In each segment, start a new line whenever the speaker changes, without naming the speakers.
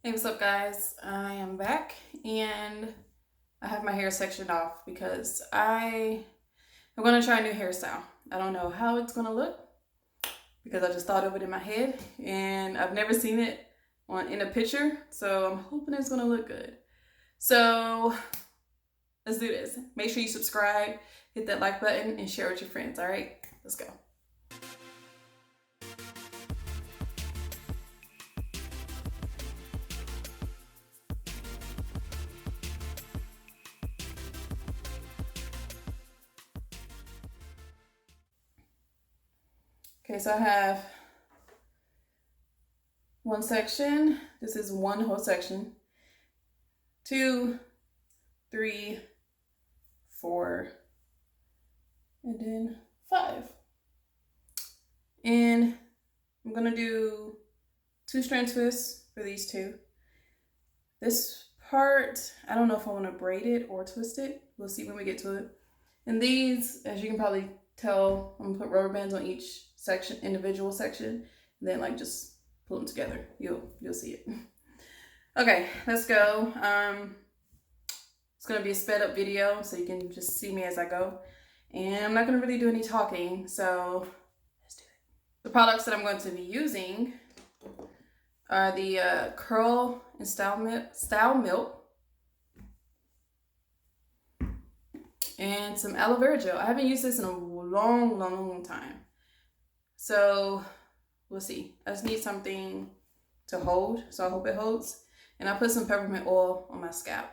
Hey, what's up, guys? I am back and I have my hair sectioned off because I am going to try a new hairstyle. I don't know how it's going to look because I just thought of it in my head and I've never seen it in a picture, so I'm hoping it's going to look good. So let's do this. Make sure you subscribe, hit that like button, and share with your friends. All right, let's go. Okay, so I have one section. This is one whole section. 2, 3, 4, and then 5. And I'm gonna do 2 strand twists for these two. This part, I don't know if I want to braid it or twist it. We'll see when we get to it. And these, as you can probably tell, I'm gonna put rubber bands on each section, individual section, and then like just pull them together. You'll see it. Okay, let's go. It's gonna be a sped up video, so you can just see me as I go. And I'm not gonna really do any talking, so let's do it. The products that I'm going to be using are the Curl and Style Milk and some Aloe Vera Gel. I haven't used this in a long time. So we'll see. I just need something to hold, so I hope it holds. And I put some peppermint oil on my scalp.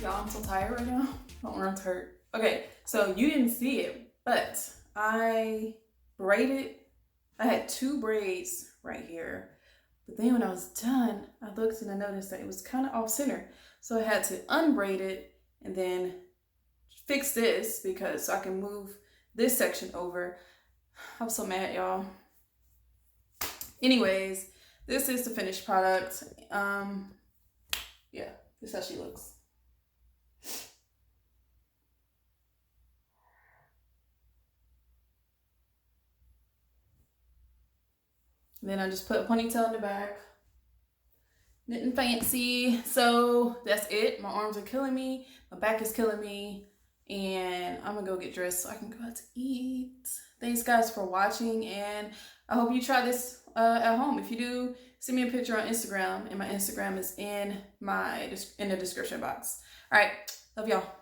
Y'all, I'm so tired right now. My arms hurt. Okay, so you didn't see it, but I braided. I had 2 braids right here. But then when I was done, I looked and I noticed that it was kind of off center. So I had to unbraid it and then fix this because so I can move this section over. I'm so mad, y'all. Anyways, this is the finished product. Yeah, this is how she looks. Then I just put a ponytail in the back. Nothing fancy. So that's it. My arms are killing me. My back is killing me. And I'm gonna go get dressed so I can go out to eat. Thanks guys for watching, and I hope you try this at home. If you do, send me a picture on Instagram, and my Instagram is in the description box. All right, love y'all.